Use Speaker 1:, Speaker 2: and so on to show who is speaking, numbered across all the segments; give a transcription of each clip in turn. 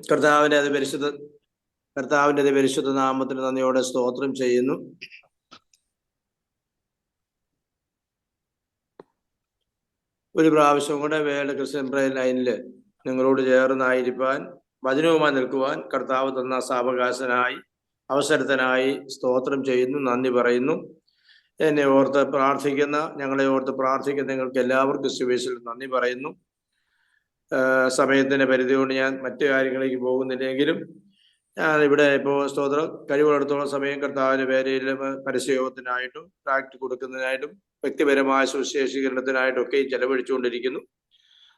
Speaker 1: കർത്താവിന്റെ പരിശുദ്ധ നാമത്തിന് നന്ദിയോടെ സ്തോത്രം ചെയ്യുന്നു. ഒരു പ്രാവശ്യം കൂടെ വേൾഡ് ക്രിസ്ത്യൻ പ്രയർ ലൈനിൽ നിങ്ങളോട് ചേർന്നായിരിക്കാൻ, വചനവുമായി നിൽക്കുവാൻ കർത്താവ് തന്ന അവസരത്തിനായി സ്തോത്രം ചെയ്യുന്നു, നന്ദി പറയുന്നു. എന്നെ ഓർത്ത് പ്രാർത്ഥിക്കുന്ന, ഞങ്ങളെ ഓർത്ത് പ്രാർത്ഥിക്കുന്ന നിങ്ങൾക്ക് എല്ലാവർക്കും സുവിശേഷത്തിൽ നന്ദി പറയുന്നു. സമയത്തിന്റെ പരിധി കൊണ്ട് ഞാൻ മറ്റു കാര്യങ്ങളിലേക്ക് പോകുന്നില്ലെങ്കിലും ഞാൻ ഇവിടെ ഇപ്പോൾ സ്തോത്രം കഴിവുള്ളിടത്തോളം സമയം കർത്താവിന്റെ പേരിൽ പരസ്യയോഗത്തിനായിട്ടും ട്രാക്ട് കൊടുക്കുന്നതിനായിട്ടും വ്യക്തിപരമായ സുവിശേഷീകരണത്തിനായിട്ടും ഒക്കെ ചെലവഴിച്ചുകൊണ്ടിരിക്കുന്നു.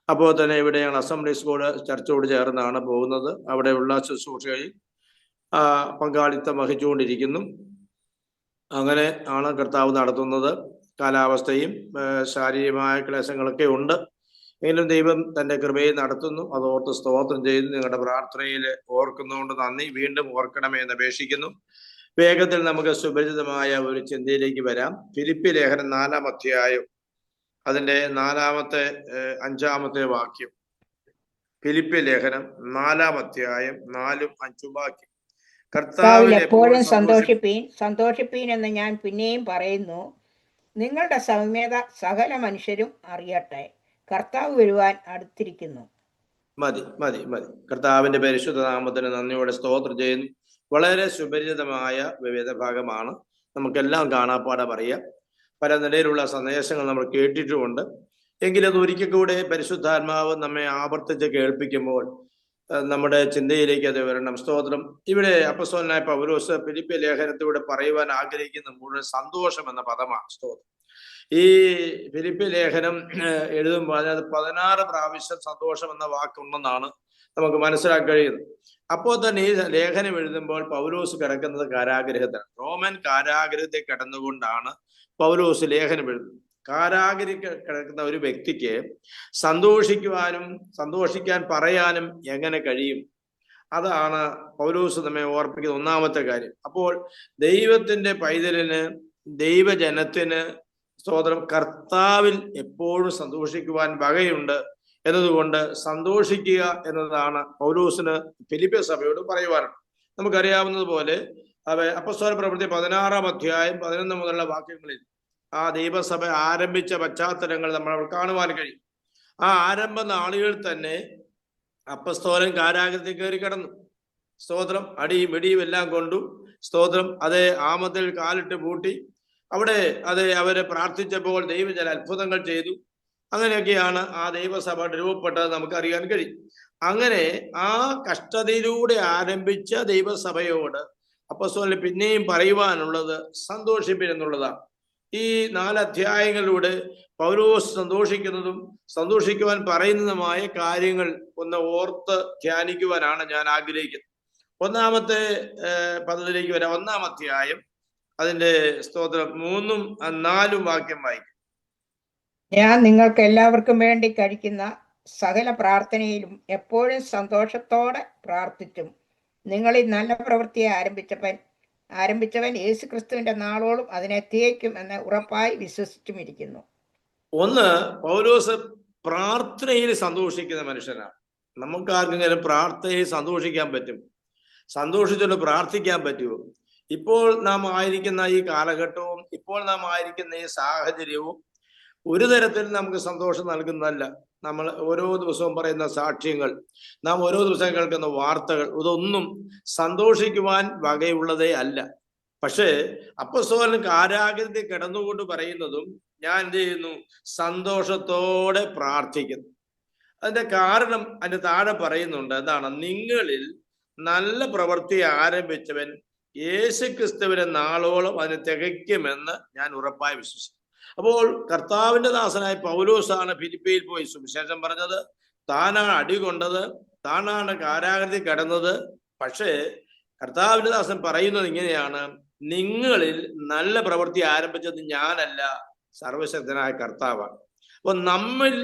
Speaker 1: അപ്പോൾ തന്നെ ഇവിടെ ഞങ്ങൾ അസംബ്ലി സ്കൂൾ ചർച്ചോട് ചേർന്നാണ് പോകുന്നത്. അവിടെയുള്ള ശുശ്രൂഷകളിൽ പങ്കാളിത്തം വഹിച്ചുകൊണ്ടിരിക്കുന്നു. അങ്ങനെ ആണ് കർത്താവ് നടത്തുന്നത്. കാലാവസ്ഥയും ശാരീരികമായ ക്ലേശങ്ങളൊക്കെ ഉണ്ട്, എങ്കിലും ദൈവം തന്റെ കൃപയെ നടത്തുന്നു. അത് ഓർത്ത് സ്തോത്രം ചെയ്യുന്നു. നിങ്ങളുടെ പ്രാർത്ഥനയിൽ ഓർക്കുന്നതുകൊണ്ട് നന്ദി. വീണ്ടും ഓർക്കണമേ എന്ന് അപേക്ഷിക്കുന്നു. വേഗത്തിൽ നമുക്ക് സുപരിചിതമായ ഒരു ചിന്തയിലേക്ക് വരാം. ഫിലിപ്പി ലേഖനം 4-ാം അധ്യായം, അതിന്റെ 5-ാമത്തെ വാക്യം. ഫിലിപ്പി ലേഖനം 4-ാം അധ്യായം 4-ഉം 5-ഉം വാക്യം.
Speaker 2: കർത്താവിൽ എപ്പോഴും സന്തോഷിപ്പീൻ എന്ന് ഞാൻ പിന്നെയും പറയുന്നു. നിങ്ങളുടെ സൗമ്യത സകല മനുഷ്യരും അറിയട്ടെ. കർത്താവ് വരുവാൻ അടുത്തിരിക്കുന്നു.
Speaker 1: മതി. കർത്താവിന്റെ പരിശുദ്ധ നാമത്തിന് നന്ദിയോടെ സ്തോത്രം ചെയ്യുന്നു. വളരെ സുപരിചിതമായ വിവിധ ഭാഗമാണ്, നമുക്കെല്ലാം കാണാപ്പാടെ പറയാം. പല നിലയിലുള്ള സന്ദേശങ്ങൾ നമ്മൾ കേട്ടിട്ടുമുണ്ട്. എങ്കിലും അത് ഒരിക്കൽ കൂടെ പരിശുദ്ധാത്മാവ് നമ്മെ ആവർത്തിച്ച് കേൾപ്പിക്കുമ്പോൾ നമ്മുടെ ചിന്തയിലേക്ക് അത് വരണം. സ്തോത്രം. ഇവിടെ അപ്പോസ്തലനായ പൗലോസ് ഫിലിപ്പി ലേഖനത്തിലൂടെ പറയുവാൻ ആഗ്രഹിക്കുന്ന മുഴുവൻ സന്തോഷം എന്ന പദമാണ്. സ്തോത്രം. ഈ ഫിലിപ്പി ലേഖനം എഴുതുമ്പോൾ അതിനകത്ത് 16 പ്രാവശ്യം സന്തോഷം എന്ന വാക്കുണ്ടെന്നാണ് നമുക്ക് മനസ്സിലാക്കാൻ കഴിയുന്നത്. അപ്പോൾ തന്നെ ഈ ലേഖനം എഴുതുമ്പോൾ പൗലോസ് കിടക്കുന്നത് കാരാഗ്രഹത്തിലാണ്. റോമൻ കാരാഗ്രഹത്തിൽ കിടന്നുകൊണ്ടാണ് പൗലോസ് ലേഖനം എഴുതുന്നത്. കാരാഗ്രഹത്തിൽ കിടക്കുന്ന ഒരു വ്യക്തിക്ക് സന്തോഷിക്കാൻ പറയാനും എങ്ങനെ കഴിയും? അതാണ് പൗലോസ് നമ്മെ ഓർപ്പിക്കുന്ന ഒന്നാമത്തെ കാര്യം. അപ്പോൾ ദൈവത്തിന്റെ പൈതലിന്, ദൈവജനത്തിന് സ്തോത്രം, കർത്താവിൽ എപ്പോഴും സന്തോഷിക്കുവാൻ വകയുണ്ട് എന്നതുകൊണ്ട് സന്തോഷിക്കുക എന്നതാണ് പൗലോസിന് ഫിലിപ്പി സഭയോട് പറയുവാനുള്ളത്. നമുക്കറിയാവുന്നതുപോലെ അപ്പോസ്തല പ്രവൃത്തി 16-ാം അധ്യായം 11 മുതലുള്ള വാക്യങ്ങളിൽ ആ ദൈവസഭ ആരംഭിച്ച പശ്ചാത്തലങ്ങൾ നമ്മൾ കാണുവാൻ കഴിയും. ആ ആരംഭ നാളുകളിൽ തന്നെ അപ്പസ്തോലൻ കാരാഗ്രഹത്തിൽ കയറി കിടന്നു. സ്തോത്രം. അടിയും വെടിയും എല്ലാം കൊണ്ടു. സ്തോത്രം. അതേ ആമത്തിൽ കാലിട്ട് പൂട്ടി. അവിടെ അവരെ പ്രാർത്ഥിച്ചപ്പോൾ ദൈവം ചില അത്ഭുതങ്ങൾ ചെയ്തു. അങ്ങനെയൊക്കെയാണ് ആ ദൈവസഭ രൂപപ്പെട്ടത് നമുക്കറിയാൻ കഴിയും. അങ്ങനെ ആ കഷ്ടതയിലൂടെ ആരംഭിച്ച ദൈവസഭയോട് അപ്പോസ്തലന് പിന്നെയും പറയുവാനുള്ളത് സന്തോഷിപ്പിൻ എന്നുള്ളതാണ്. ഈ 4 അധ്യായങ്ങളിലൂടെ പൗലോസ് സന്തോഷിക്കുന്നതും സന്തോഷിക്കുവാൻ പറയുന്നതുമായ കാര്യങ്ങൾ ഒന്ന് ഓർത്ത് ധ്യാനിക്കുവാനാണ് ഞാൻ ആഗ്രഹിക്കുന്നത്. ഒന്നാമത്തെ പദത്തിലേക്ക് വരാം. 1-ാം അധ്യായം, അതിന്റെ സ്തോത്രം 3-ഉം 4-ഉം വാക്യം വായിക്കും.
Speaker 2: ഞാൻ നിങ്ങൾക്ക് എല്ലാവർക്കും വേണ്ടി കഴിക്കുന്ന സകല പ്രാർത്ഥനയിലും എപ്പോഴും സന്തോഷത്തോടെ പ്രാർത്ഥിച്ചും നിങ്ങളിൽ നല്ല പ്രവൃത്തിയെ ആരംഭിച്ചവൻ യേശു ക്രിസ്തുവിന്റെ നാളോളം അതിനെ തികയ്ക്കും എന്ന് ഉറപ്പായി വിശ്വസിച്ചുമിരിക്കുന്നു.
Speaker 1: ഒന്ന്, പൗലോസ് പ്രാർത്ഥനയിൽ സന്തോഷിക്കുന്ന മനുഷ്യനാണ്. നമുക്കാർക്കെങ്കിലും പ്രാർത്ഥനയിൽ സന്തോഷിക്കാൻ പറ്റും? സന്തോഷിച്ചുകൊണ്ട് പ്രാർത്ഥിക്കാൻ പറ്റുമോ? ഇപ്പോൾ നാം ആയിരിക്കുന്ന ഈ കാലഘട്ടവും ഇപ്പോൾ നാം ആയിരിക്കുന്ന ഈ സാഹചര്യവും ഒരു തരത്തിൽ നമുക്ക് സന്തോഷം നൽകുന്നതല്ല. നമ്മൾ ഓരോ ദിവസവും പറയുന്ന സാക്ഷ്യങ്ങൾ, നാം ഓരോ ദിവസവും കേൾക്കുന്ന വാർത്തകൾ, ഇതൊന്നും സന്തോഷിക്കുവാൻ വകയുള്ളതേ അല്ല. പക്ഷേ അപ്പോസ്തലൻ കാരാഗ്രഹത്തിൽ കിടന്നുകൊണ്ട് പറയുന്നതും ഞാൻ എന്ത് ചെയ്യുന്നു? സന്തോഷത്തോടെ പ്രാർത്ഥിക്കുന്നു. അതിന്റെ കാരണം അതിന്റെ താഴെ പറയുന്നുണ്ട്. എന്താണ്? നിങ്ങളിൽ നല്ല പ്രവൃത്തി ആരംഭിച്ചവൻ യേശു ക്രിസ്തുവിന്റെ നാളോളം അതിനെ തികയ്ക്കുമെന്ന് ഞാൻ ഉറപ്പായി വിശ്വസിക്കുന്നു. അപ്പോൾ കർത്താവിന്റെ ദാസനായ പൗലോസാണ് ഫിലിപ്പിയിൽ പോയി സുവിശേഷം പറഞ്ഞത്. താനാണ് അടികൊണ്ടത്, താനാണ് കാരാഗ്രഹത്തിൽ കിടന്നത്. പക്ഷേ കർത്താവിന്റെ ദാസൻ പറയുന്നത് ഇങ്ങനെയാണ്: നിങ്ങളിൽ നല്ല പ്രവൃത്തി ആരംഭിച്ചത് ഞാനല്ല, സർവശക്തനായ കർത്താവാണ്. അപ്പൊ നമ്മിൽ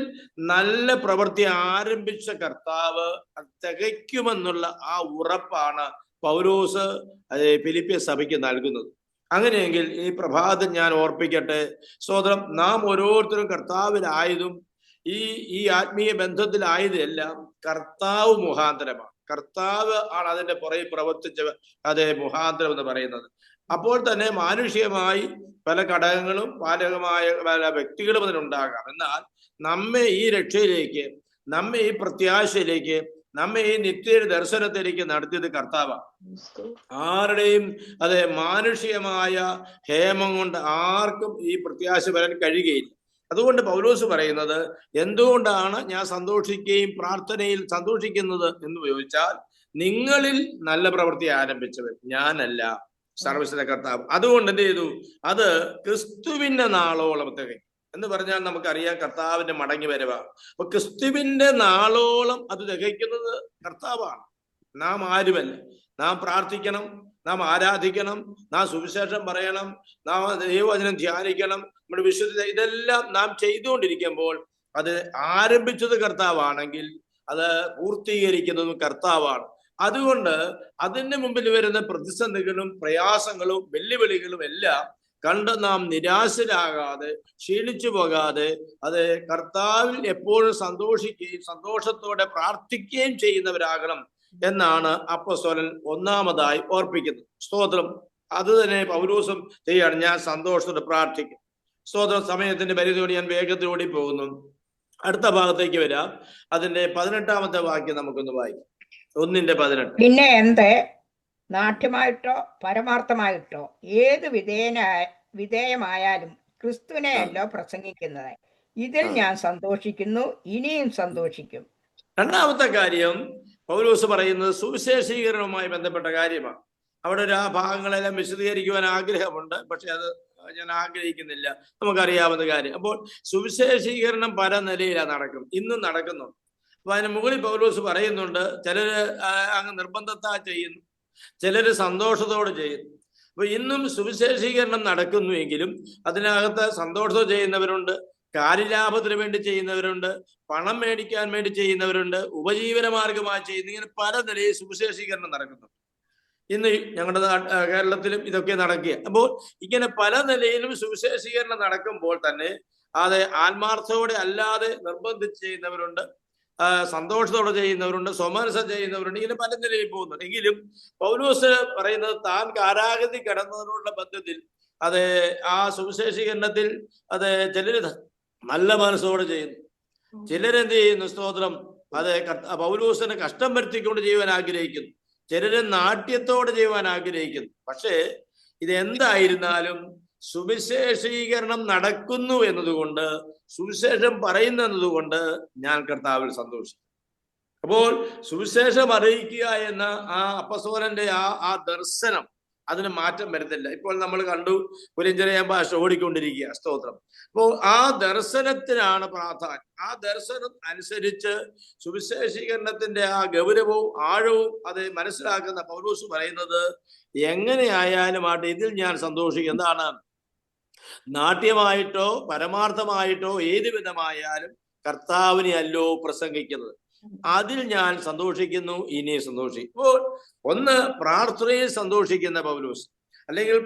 Speaker 1: നല്ല പ്രവൃത്തി ആരംഭിച്ച കർത്താവ് അത് തികയ്ക്കുമെന്നുള്ള ആ ഉറപ്പാണ് പൗലോസ് ഫിലിപ്പിയ സഭയ്ക്ക് നൽകുന്നത്. അങ്ങനെയെങ്കിൽ ഈ പ്രഭാതം ഞാൻ ഓർപ്പിക്കട്ടെ, സ്തോത്രം, നാം ഓരോരുത്തരും കർത്താവിലായതും ഈ ആത്മീയ ബന്ധത്തിലായതെല്ലാം കർത്താവ് മുഖാന്തരമാണ്. കർത്താവ് ആണ് അതിന്റെ പുറകിൽ പ്രവർത്തിച്ച അതേ മുഖാന്തരം എന്ന് പറയുന്നത്. അപ്പോൾ തന്നെ മാനുഷികമായി പല ഘടകങ്ങളും പാലകമായ പല വ്യക്തികളും അതിനുണ്ടാകാം. എന്നാൽ നമ്മെ ഈ രക്ഷയിലേക്ക്, നമ്മെ ഈ പ്രത്യാശയിലേക്ക്, നമ്മെ ഈ നിത്യ ദർശനത്തിലേക്ക് നടത്തിയത് കർത്താവാണ്. ആരുടെയും അതെ മാനുഷികമായ ഹേമം കൊണ്ട് ആർക്കും ഈ പ്രത്യാശ വരാൻ കഴിയുകയില്ല. അതുകൊണ്ട് പൗലോസ് പറയുന്നത്, എന്തുകൊണ്ടാണ് ഞാൻ സന്തോഷിക്കുകയും പ്രാർത്ഥനയിൽ സന്തോഷിക്കുന്നത് എന്ന് ചോദിച്ചാൽ, നിങ്ങളിൽ നല്ല പ്രവൃത്തി ആരംഭിച്ചവൻ ഞാനല്ല, സർവ്വശക്തനായ കർത്താവ്. അതുകൊണ്ട് എന്ത് ചെയ്തു? അത് ക്രിസ്തുവിന്റെ നാളോളം തികയും എന്ന് പറഞ്ഞാൽ നമുക്കറിയാം കർത്താവിന്റെ മടങ്ങി വരവാണ്. അപ്പൊ ക്രിസ്തുവിന്റെ നാളോളം അത് തികയ്ക്കുന്നത് കർത്താവാണ്, നാം ആരുമല്ല. നാം പ്രാർത്ഥിക്കണം, നാം ആരാധിക്കണം, നാം സുവിശേഷം പറയണം, നാം ദൈവവചനം ധ്യാനിക്കണം, നമ്മുടെ വിശുദ്ധ ഇതെല്ലാം നാം ചെയ്തുകൊണ്ടിരിക്കുമ്പോൾ അത് ആരംഭിച്ചത് കർത്താവാണെങ്കിൽ അത് പൂർത്തീകരിക്കുന്നതും കർത്താവാണ്. അതുകൊണ്ട് അതിന്റെ മുമ്പിൽ വരുന്ന പ്രതിസന്ധികളും പ്രയാസങ്ങളും വെല്ലുവിളികളും എല്ലാം കണ്ട് നാം നിരാശരാകാതെ ക്ഷീണിച്ചു പോകാതെ അത് കർത്താവിൽ എപ്പോഴും സന്തോഷിക്കുകയും സന്തോഷത്തോടെ പ്രാർത്ഥിക്കുകയും ചെയ്യുന്നവരാകണം എന്നാണ് അപ്പോസ്തലൻ ഒന്നാമതായി ഓർപ്പിക്കുന്നത്. സ്തോത്രം. അത് തന്നെ പൗലോസും ചെയ്യാണ്. ഞാൻ സന്തോഷത്തോടെ പ്രാർത്ഥിക്കും. സ്തോത്രം. സമയത്തിന്റെ പരിധിയോട് ഞാൻ വേഗത്തിലോടി പോകുന്നു. അടുത്ത ഭാഗത്തേക്ക് വരാം. അതിന്റെ 18-ാമത്തെ വാക്യം നമുക്കൊന്ന് വായിക്കാം. 1:18.
Speaker 2: പിന്നെ എന്ത് നാട്യമായിട്ടോ പരമാർത്ഥമായിട്ടോ ഏത് വിധേയമായാലും ക്രിസ്തുവിനെയല്ലോ പ്രസംഗിക്കുന്നത്. ഇതിൽ ഞാൻ സന്തോഷിക്കുന്നു, ഇനിയും സന്തോഷിക്കും.
Speaker 1: രണ്ടാമത്തെ കാര്യം പൗലോസ് പറയുന്നത് സുവിശേഷീകരണവുമായി ബന്ധപ്പെട്ട കാര്യമാണ്. അവിടെ ഒരു ആ ഭാഗങ്ങളെല്ലാം വിശദീകരിക്കുവാൻ ആഗ്രഹമുണ്ട്, പക്ഷെ അത് ഞാൻ ആഗ്രഹിക്കുന്നില്ല, നമുക്കറിയാവുന്ന കാര്യം. അപ്പോൾ സുവിശേഷീകരണം പല നിലയിലാണ് നടക്കും, ഇന്നും നടക്കുന്നു. അപ്പൊ അതിന് മുകളിൽ പൗലോസ് പറയുന്നുണ്ട്, ചിലര് അങ്ങ് നിർബന്ധത്താൽ ചെയ്യുന്നു, ചിലര് സന്തോഷത്തോടെ ചെയ്യുന്നു. അപ്പൊ ഇന്നും സുവിശേഷീകരണം നടക്കുന്നുവെങ്കിലും അതിനകത്ത് സന്തോഷത്തോടെ ചെയ്യുന്നവരുണ്ട്, കാര്യലാഭത്തിന് വേണ്ടി ചെയ്യുന്നവരുണ്ട്, പണം മേടിക്കാൻ വേണ്ടി ചെയ്യുന്നവരുണ്ട്, ഉപജീവന മാർഗമായി ചെയ്യുന്ന, ഇങ്ങനെ പല നിലയിൽ സുവിശേഷീകരണം നടക്കുന്നു. ഇന്ന് ഞങ്ങളുടെ കേരളത്തിലും ഇതൊക്കെ നടക്കുക. അപ്പോൾ ഇങ്ങനെ പല നിലയിലും സുവിശേഷീകരണം നടക്കുമ്പോൾ തന്നെ അത് ആത്മാർത്ഥത്തോടെ അല്ലാതെ നിർബന്ധിച്ച് ചെയ്യുന്നവരുണ്ട്, സന്തോഷത്തോടെ ചെയ്യുന്നവരുണ്ട്, സ്വമനസം ചെയ്യുന്നവരുണ്ട്, ഇങ്ങനെ പല നിലയിൽ പോകുന്നുണ്ട്. എങ്കിലും പൗലോസ് പറയുന്നത് താൻ കാരാഗതി കടന്നതിനുള്ള ബന്ധത്തിൽ അത് ആ സുവിശേഷീകരണത്തിൽ അത് ചിലര് നല്ല മനസ്സോടെ ചെയ്യുന്നു, ചിലരെന്ത് ചെയ്യുന്നു? സ്തോത്രം. അത് പൗലോസിനെ കഷ്ടം വരുത്തിക്കൊണ്ട് ചെയ്യുവാൻ ആഗ്രഹിക്കുന്നു, ചിലര് നാട്യത്തോടെ ചെയ്യുവാൻ ആഗ്രഹിക്കുന്നു. പക്ഷേ ഇതെന്തായിരുന്നാലും സുവിശേഷീകരണം നടക്കുന്നു എന്നതുകൊണ്ട്, സുവിശേഷം പറയുന്നതുകൊണ്ട് ഞാൻ കർത്താവിൽ സന്തോഷിക്കും. അപ്പോൾ സുവിശേഷം അറിയിക്കുക എന്ന ആ അപ്പസ്തോലന്റെ ആ ദർശനം അതിന് മാറ്റം വരുന്നില്ല. ഇപ്പോൾ നമ്മൾ കണ്ടു പുലഞ്ചരയാൻ ഭാഷ ഓടിക്കൊണ്ടിരിക്കുക. സ്തോത്രം. അപ്പോൾ ആ ദർശനത്തിനാണ് പ്രാധാന്യം. ആ ദർശനം അനുസരിച്ച് സുവിശേഷീകരണത്തിന്റെ ആ ഗൗരവവും ആഴവും അത് മനസ്സിലാക്കുന്ന പൗലോസ് പറയുന്നത്, എങ്ങനെയായാലും ആട്ടെ ഇതിൽ ഞാൻ സന്തോഷിക്കും. എന്താണ്? നാട്യമായിട്ടോ പരമാർത്ഥമായിട്ടോ ഏത് വിധമായാലും കർത്താവിനെ അല്ലോ പ്രസംഗിക്കുന്നത്, അതിൽ ഞാൻ സന്തോഷിക്കുന്നു, ഇനി സന്തോഷിക്കും. ഇപ്പോൾ ഒന്ന് പ്രാർത്ഥനയിൽ സന്തോഷിക്കുന്ന പൗലോസ്, അല്ലെങ്കിൽ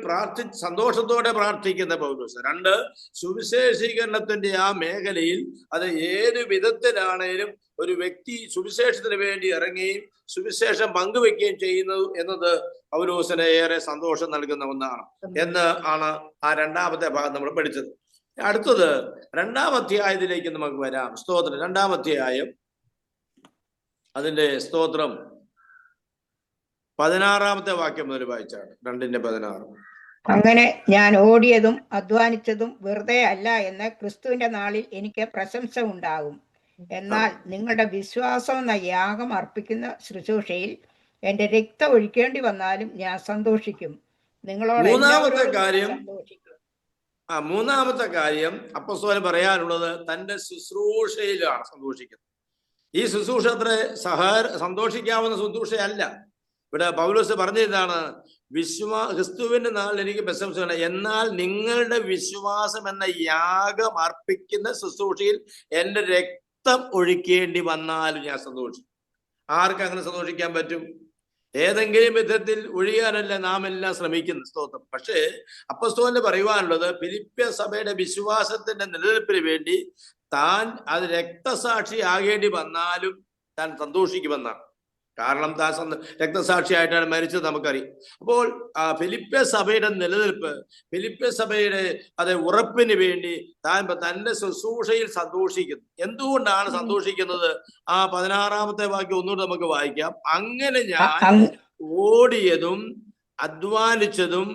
Speaker 1: സന്തോഷത്തോടെ പ്രാർത്ഥിക്കുന്ന പൗലോസ്. രണ്ട്, സുവിശേഷീകരണത്തിന്റെ ആ മേഖലയിൽ അത് ഏത് വിധത്തിലാണേലും ഒരു വ്യക്തി സുവിശേഷത്തിന് വേണ്ടി ഇറങ്ങുകയും സുവിശേഷം പങ്കുവെക്കുകയും ചെയ്യുന്നത് എന്നത് പൗലോസിന് ഏറെ സന്തോഷം നൽകുന്ന ഒന്നാണ് എന്ന് ആണ് ആ രണ്ടാമത്തെ ഭാഗം നമ്മൾ പഠിച്ചത്. അടുത്തത് 2-ാം അധ്യായത്തിലേക്ക് നമുക്ക് വരാം. സ്തോത്രം. 2-ാം അധ്യായം അതിന്റെ സ്തോത്രം 16-ാമത്തെ വാക്യം മുതൽ വായിച്ചാണ്. 2:16.
Speaker 2: അങ്ങനെ ഞാൻ ഓടിയതും അധ്വാനിച്ചതും വെറുതെ അല്ല എന്ന് ക്രിസ്തുവിന്റെ നാളിൽ എനിക്ക് പ്രശംസ ഉണ്ടാകും. എന്നാൽ നിങ്ങളുടെ വിശ്വാസം എന്ന യാഗം അർപ്പിക്കുന്ന ശുശ്രൂഷയിൽ എന്റെ രക്തം ഒഴിക്കേണ്ടി വന്നാലും ഞാൻ സന്തോഷിക്കും. നിങ്ങളോട്
Speaker 1: മൂന്നാമത്തെ കാര്യം അപ്പോസ്തലൻ പറയാനുള്ളത് തന്റെ ശുശ്രൂഷയിലാണ് സന്തോഷിക്കുന്നത്. ഈ ശുശ്രൂഷ അത്ര സന്തോഷിക്കാവുന്ന ശുശ്രൂഷയല്ല. ഇവിടെ പൗലോസ് പറഞ്ഞതാണ്, ക്രിസ്തുവിന്റെ നാളിൽ എനിക്ക് പ്രശംസയാണ്, എന്നാൽ നിങ്ങളുടെ വിശ്വാസം എന്ന യാഗം അർപ്പിക്കുന്ന ശുശ്രൂഷയിൽ എന്റെ രക്തം ഒഴിക്കേണ്ടി വന്നാലും ഞാൻ സന്തോഷിക്കും. ആർക്ക് അങ്ങനെ സന്തോഷിക്കാൻ പറ്റും? ഏതെങ്കിലും വിധത്തിൽ ഒഴിയാനല്ല നാം എല്ലാം ശ്രമിക്കുന്നു. സ്തോത്രം. പക്ഷേ അപ്പോസ്തലന് പറയുവാനുള്ളത്, ഫിലിപ്പ്യ സഭയുടെ വിശ്വാസത്തിന്റെ നിലനിൽപ്പിന് വേണ്ടി താൻ അത് രക്തസാക്ഷി ആകേണ്ടി വന്നാലും താൻ സന്തോഷിക്കുമെന്നാണ്. കാരണം താൻ രക്തസാക്ഷിയായിട്ടാണ് മരിച്ചത് നമുക്കറിയാം. അപ്പോൾ ഫിലിപ്പിയ സഭയുടെ നിലനിൽപ്പ്, ഫിലിപ്പിയ സഭയുടെ ഉറപ്പിന് വേണ്ടി താൻ തന്റെ ശുശ്രൂഷയിൽ സന്തോഷിക്കുന്നു. എന്തുകൊണ്ടാണ് സന്തോഷിക്കുന്നത്? 16-ാമത്തെ വാക്യം ഒന്നുകൂടെ നമുക്ക് വായിക്കാം. അങ്ങനെ ഞാൻ ഓടിയതും അധ്വാനിച്ചതും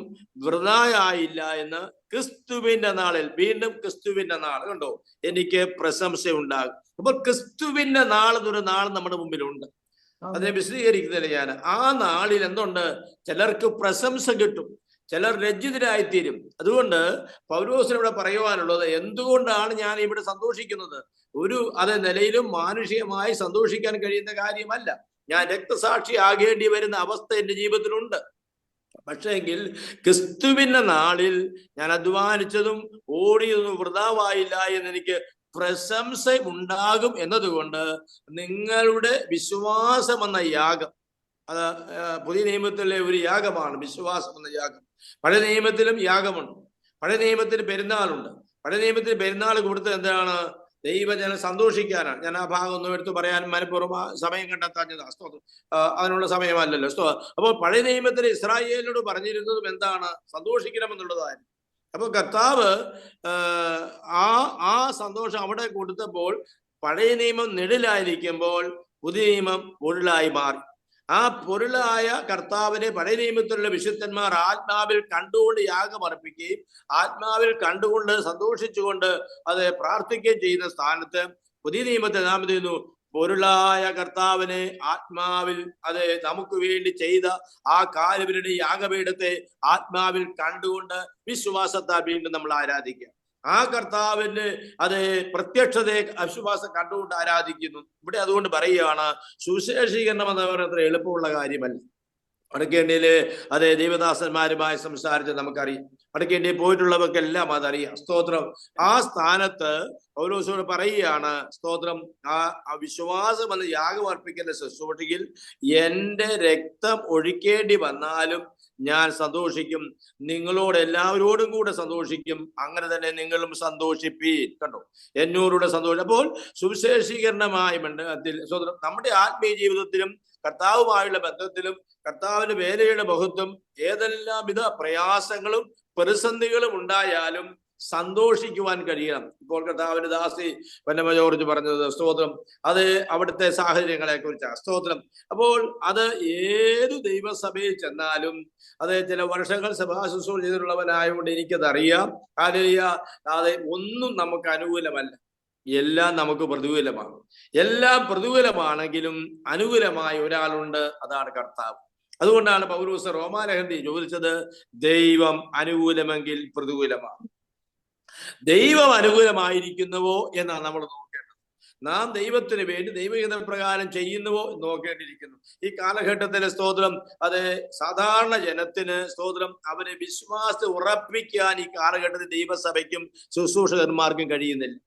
Speaker 1: വൃഥായായില്ല എന്ന് ക്രിസ്തുവിന്റെ നാളിൽ, വീണ്ടും ക്രിസ്തുവിന്റെ നാൾ കണ്ടോ, എനിക്ക് പ്രശംസ ഉണ്ടാകും. അപ്പൊ ക്രിസ്തുവിന്റെ നാൾ എന്നൊരു നാൾ നമ്മുടെ മുമ്പിലുണ്ട്. അതിനെ വിശദീകരിക്കുന്നില്ല ഞാൻ. ആ നാളിൽ എന്തുണ്ട്? ചിലർക്ക് പ്രശംസ കിട്ടും, ചിലർ ലജ്ജിതരായിത്തീരും. അതുകൊണ്ട് പൗലോസിനിവിടെ പറയുവാനുള്ളത്, എന്തുകൊണ്ടാണ് ഞാൻ ഇവിടെ സന്തോഷിക്കുന്നത്? ഒരു നിലയിലും മാനുഷികമായി സന്തോഷിക്കാൻ കഴിയുന്ന കാര്യമല്ല. ഞാൻ രക്തസാക്ഷി ആകേണ്ടി വരുന്ന അവസ്ഥ എന്റെ ജീവിതത്തിലുണ്ട്. പക്ഷേ എങ്കിൽ ക്രിസ്തുവിന്റെ നാളിൽ ഞാൻ അധ്വാനിച്ചതും ഓടിയതൊന്നും വൃഥാവായില്ല എന്ന് എനിക്ക് പ്രശംസ ഉണ്ടാകും എന്നതുകൊണ്ട് നിങ്ങളുടെ വിശ്വാസം എന്ന യാഗം, പുതിയ നിയമത്തിലെ ഒരു യാഗമാണ് വിശ്വാസം എന്ന യാഗം. പഴയ നിയമത്തിലും യാഗമുണ്ട്, പഴയ നിയമത്തിന് പെരുന്നാളുണ്ട്. പഴയ നിയമത്തിന് പെരുന്നാൾ കൊടുത്തത് എന്താണ്? ദൈവജനം സന്തോഷിക്കാനാണ്. ഞാൻ ആ ഭാഗം ഒന്നും എടുത്തു പറയാൻ മനഃപൂർവ്വം സമയം കണ്ടെത്താഞ്ഞത്, അതിനുള്ള സമയമല്ലല്ലോ. അപ്പോൾ പഴയ നിയമത്തിൽ ഇസ്രായേലിനോട് പറഞ്ഞിരുന്നതും എന്താണ്? സന്തോഷിക്കണമെന്നുള്ളതായിരുന്നു. അപ്പൊ കർത്താവ് ആ സന്തോഷം അവിടെ കൊടുത്തപ്പോൾ പഴയ നിയമം നിഴലായിരിക്കുമ്പോൾ പുതിയ നിയമം പൊരുളായി മാറി. ആ പൊരുളായ കർത്താവിനെ പഴയ നിയമത്തിലുള്ള വിശുദ്ധന്മാർ ആത്മാവിൽ കണ്ടുകൊണ്ട് യാഗമർപ്പിക്കുകയും ആത്മാവിൽ കണ്ടുകൊണ്ട് സന്തോഷിച്ചുകൊണ്ട് പ്രാർത്ഥിക്കുകയും ചെയ്യുന്ന സ്ഥാനത്ത് പുതിയ നിയമത്തെ നാം എന്ത് ചെയ്യുന്നു? പൊരുളായ കർത്താവിനെ ആത്മാവിൽ നമുക്ക് വേണ്ടി ചെയ്ത ആ കാൽവരിയുടെ യാഗപീഠത്തെ ആത്മാവിൽ കണ്ടുകൊണ്ട് വിശ്വാസത്താൽ വീണ്ടും നമ്മൾ ആരാധിക്കുക. ആ കർത്താവിന്റെ പ്രത്യക്ഷതയെ അവിശ്വാസം കണ്ടുകൊണ്ട് ആരാധിക്കുന്നു. ഇവിടെ അതുകൊണ്ട് പറയുകയാണ്, സുവിശേഷീകരണം എന്ന് പറയുന്നത് എളുപ്പമുള്ള കാര്യമല്ല. വടക്കേണ്ടിയില് ദൈവദാസന്മാരുമായി സംസാരിച്ച് നമുക്കറിയാം. വടക്കേണ്ടിയിൽ പോയിട്ടുള്ളവർക്കെല്ലാം അതറിയാം. സ്തോത്രം. ആ സ്ഥാനത്ത് പൗലോസോട് പറയുകയാണ്, സ്തോത്രം, ആ വിശ്വാസം എന്ന യാഗം അർപ്പിക്കുന്ന ശുശ്രൂഷയിൽ എന്റെ രക്തം ഒഴിക്കേണ്ടി വന്നാലും ഞാൻ സന്തോഷിക്കും, നിങ്ങളോട് എല്ലാവരോടും കൂടെ സന്തോഷിക്കും, അങ്ങനെ തന്നെ നിങ്ങളും സന്തോഷിപ്പീൻ. കണ്ടോ, എന്നോടുകൂടെ സന്തോഷം. അപ്പോൾ സുവിശേഷീകരണമായ സ്വതന്ത്രം നമ്മുടെ ആത്മീയ ജീവിതത്തിലും കർത്താവുമായുള്ള ബന്ധത്തിലും കർത്താവിന്റെ വേലയുടെ മഹത്വം ഏതെല്ലാം വിധ പ്രയാസങ്ങളും പ്രതിസന്ധികളും ഉണ്ടായാലും സന്തോഷിക്കുവാൻ കഴിയണം. ഇപ്പോൾ കർത്താവിന്റെ ദാസി വന്നമ്മ ജോർജ് പറഞ്ഞത്, സ്തോത്രം, അവിടുത്തെ സാഹചര്യങ്ങളെ കുറിച്ചാണ്. സ്തോത്രം. അപ്പോൾ ഏതു ദൈവസഭയിൽ ചെന്നാലും ചില വർഷങ്ങൾ സഭാ ശുശ്രൂഷ ചെയ്തിട്ടുള്ളവനായതുകൊണ്ട് എനിക്കത് അറിയാം. ഒന്നും നമുക്ക് അനുകൂലമല്ല, എല്ലാം നമുക്ക് പ്രതികൂലമാണ്. എല്ലാം പ്രതികൂലമാണെങ്കിലും അനുകൂലമായ ഒരാളുണ്ട്, അതാണ് കർത്താവ്. അതുകൊണ്ടാണ് പൗലോസ് റോമാലേഖനത്തിൽ ചോദിച്ചത്, ദൈവം അനുകൂലമെങ്കിൽ പ്രതികൂലമാണ്. ദൈവം അനുകൂലമായിരിക്കുന്നുവോ എന്നാണ് നമ്മൾ നോക്കേണ്ടത്. നാം ദൈവത്തിന് വേണ്ടി ദൈവഹിത പ്രകാരം ചെയ്യുന്നുവോ എന്ന് നോക്കേണ്ടിയിരിക്കുന്നു. ഈ കാലഘട്ടത്തിലെ സ്തോത്രം സാധാരണ ജനത്തിന് സ്തോത്രം അവരെ വിശ്വാസത്തെ ഉറപ്പിക്കാൻ ഈ കാലഘട്ടത്തിൽ ദൈവസഭയ്ക്കും ശുശ്രൂഷകന്മാർക്കും കഴിയുന്നില്ല.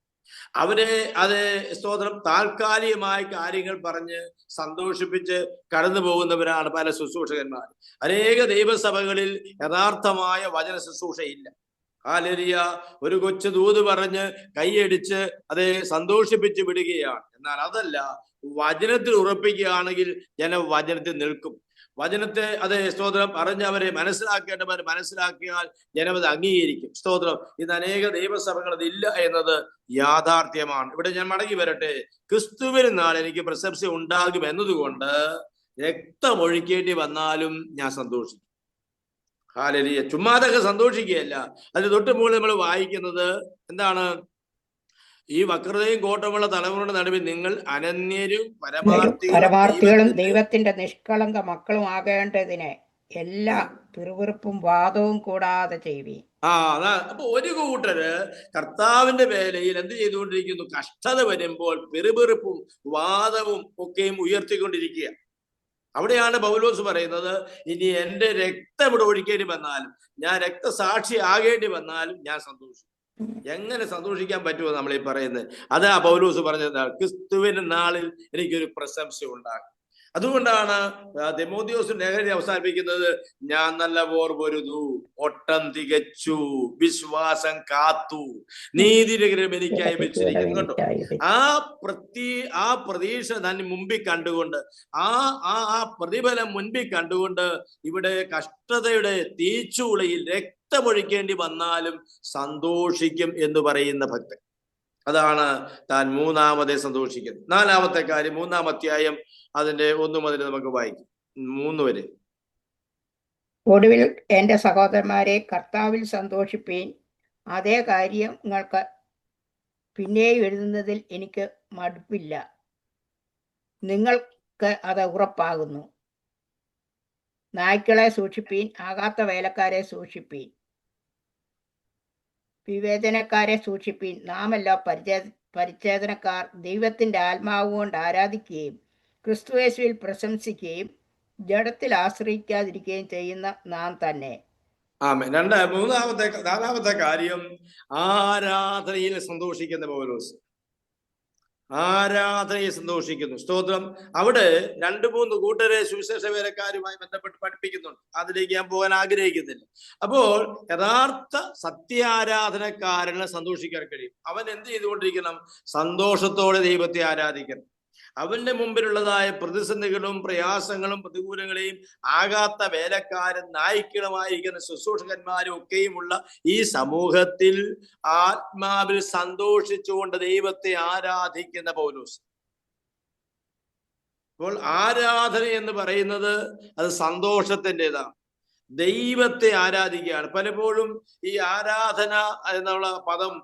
Speaker 1: അവരെ സ്തോത്രം താൽക്കാലികമായ കാര്യങ്ങൾ പറഞ്ഞ് സന്തോഷിപ്പിച്ച് കടന്നു പോകുന്നവരാണ് പല ശുശ്രൂഷകന്മാർ. അനേക ദൈവസഭകളിൽ യഥാർത്ഥമായ വചന ശുശ്രൂഷയില്ല. ഹല്ലേലൂയ. ഒരു കൊച്ചു ദൂത് പറഞ്ഞ് കൈയടിച്ച് സന്തോഷിപ്പിച്ച് വിടുകയാണ്. എന്നാൽ അതല്ല, വചനത്തിൽ ഉറപ്പിക്കുകയാണെങ്കിൽ ജനം വചനത്തിൽ നിൽക്കും. വചനത്തെ സ്തോത്രം പറഞ്ഞവരെ മനസ്സിലാക്കേണ്ടവർ മനസ്സിലാക്കിയാൽ ജനം അംഗീകരിക്കും. സ്തോത്രം. ഇന്ന് അനേക ദൈവസഭകൾ അതില്ല എന്നത് യാഥാർത്ഥ്യമാണ്. ഇവിടെ ഞാൻ മടങ്ങി വരട്ടെ. ക്രിസ്തുവിന് നാൾ എനിക്ക് പ്രശംസ ഉണ്ടാകും എന്നതുകൊണ്ട് രക്തമൊഴിക്കേണ്ടി വന്നാലും ഞാൻ സന്തോഷിക്കും. ഹല്ലേലൂയ. ചുമ്മാതൊക്കെ സന്തോഷിക്കുകയല്ല. അതിന് തൊട്ട് മുകളിൽ നമ്മൾ വായിക്കുന്നത് എന്താണ്? ഈ വക്രതയും കോട്ടമുള്ള തലമുറയുടെ നടുവിൽ നിങ്ങൾ അനന്യരും
Speaker 2: പരമാർത്ഥികളും ദൈവത്തിന്റെ നിഷ്കളങ്ക മക്കളും ആകേണ്ടതിന് എല്ലാ പിറുപിറുപ്പും വാദവും കൂടാതെ ചെയ്യുവീൻ.
Speaker 1: അപ്പൊ ഒരു കൂട്ടര് കർത്താവിന്റെ വേലയിൽ എന്ത് ചെയ്തുകൊണ്ടിരിക്കുന്നു? കഷ്ടത വരുമ്പോൾ പിറുപിറുപ്പും വാദവും ഒക്കെയും ഉയർത്തിക്കൊണ്ടിരിക്കുക. അവിടെയാണ് പൗലോസ് പറയുന്നത്, ഇനി എന്റെ രക്തം ഇവിടെ ഒഴിക്കേണ്ടി വന്നാലും, ഞാൻ രക്തസാക്ഷി ആകേണ്ടി വന്നാലും ഞാൻ സന്തോഷിക്കും. എങ്ങനെ സന്തോഷിക്കാൻ പറ്റുമോ നമ്മൾ ഈ പറയുന്നത്? അതാ പൗലോസ് പറഞ്ഞത്, ക്രിസ്തുവിന്റെ നാളിൽ എനിക്കൊരു പ്രശംസ ഉണ്ടാകും. അതുകൊണ്ടാണ് തിമോഥെയോസിന്റെ ലേഖനം അവസാനിപ്പിക്കുന്നത്, ഞാൻ നല്ല പോർ പൊരുതു, ഓട്ടം തികച്ചു, വിശ്വാസം കാത്തു, നീതിരകരം എനിക്കായി വെച്ചിരിക്കുന്നു. കേട്ടോ, ആ പ്രതീക്ഷ തന്നെ മുമ്പിൽ കണ്ടുകൊണ്ട്, ആ പ്രതിഫലം മുൻപിൽ കണ്ടുകൊണ്ട് ഇവിടെ കഷ്ടതയുടെ തീച്ചൂളയിൽ രക്തമൊഴിക്കേണ്ടി വന്നാലും സന്തോഷിക്കും എന്ന് പറയുന്ന ഭക്തൻ. അതാണ് താൻ മൂന്നാമതെ സന്തോഷിക്കുന്നത്. നാലാമത്തെ കാര്യം, 3-ാം അധ്യായം അതിന്റെ 1 മുതൽ നമുക്ക് വായിക്കും, 3 വരെ.
Speaker 2: ഒടുവിൽ എൻ്റെ സഹോദരന്മാരെ, കർത്താവിൽ സന്തോഷിപ്പീൻ. അതേ കാര്യങ്ങൾക്ക് പിന്നെയും എഴുതുന്നതിൽ എനിക്ക് മടുപ്പില്ല. നിങ്ങൾക്ക് അത് ഉറപ്പാകുന്നു. നായ്ക്കളെ സൂക്ഷിപ്പീൻ, ആകാത്ത വേലക്കാരെ സൂക്ഷിപ്പീൻ, വിവേചനക്കാരെ സൂക്ഷിപ്പീൻ. നാമല്ല പരിച്ഛേദനക്കാർ ദൈവത്തിൻ്റെ ആത്മാവ് കൊണ്ട് ആരാധിക്കുകയും ക്രിസ്തുയേശുവിൽ പ്രശംസിക്കുകയും ജഡത്തിൽ ആശ്രയിക്കാതിരിക്കുകയും ചെയ്യുന്ന നാം തന്നെ.
Speaker 1: ആമേൻ. 4-ാമത്തെ കാര്യം, ആരാധനയിൽ സന്തോഷിക്കുന്ന പൗലോസ്. ആരാധനയെ സന്തോഷിക്കുന്നു. സ്തോത്രം. അവിടെ 2-3 കൂട്ടരെ സുവിശേഷ വേലക്കാരുമായി ബന്ധപ്പെട്ട് പഠിപ്പിക്കുന്നുണ്ട്. അതിലേക്ക് ഞാൻ പോകാൻ ആഗ്രഹിക്കുന്നില്ല. അപ്പോൾ യഥാർത്ഥ സത്യാരാധനക്കാരനെ സന്തോഷിക്കാൻ കഴിയും. അവൻ എന്ത് ചെയ്തുകൊണ്ടിരിക്കണം? സന്തോഷത്തോടെ ദൈവത്തെ ആരാധിക്കണം. അവന്റെ മുമ്പിലുള്ളതായ പ്രതിസന്ധികളും പ്രയാസങ്ങളും പ്രതികൂലങ്ങളെയും ആകാത്ത വേലക്കാരും നായ്ക്കളുമായിരിക്കുന്ന ശുശ്രൂഷകന്മാരും ഒക്കെയുമുള്ള ഈ സമൂഹത്തിൽ ആത്മാവിൽ സന്തോഷിച്ചുകൊണ്ട് ദൈവത്തെ ആരാധിക്കുന്ന പൗലോസ്. അപ്പോൾ ആരാധന എന്ന് പറയുന്നത് അത് സന്തോഷത്തിൻ്റെതാണ്. ദൈവത്തെ ആരാധിക്കുകയാണ്. പലപ്പോഴും ഈ ആരാധന എന്നുള്ള പദം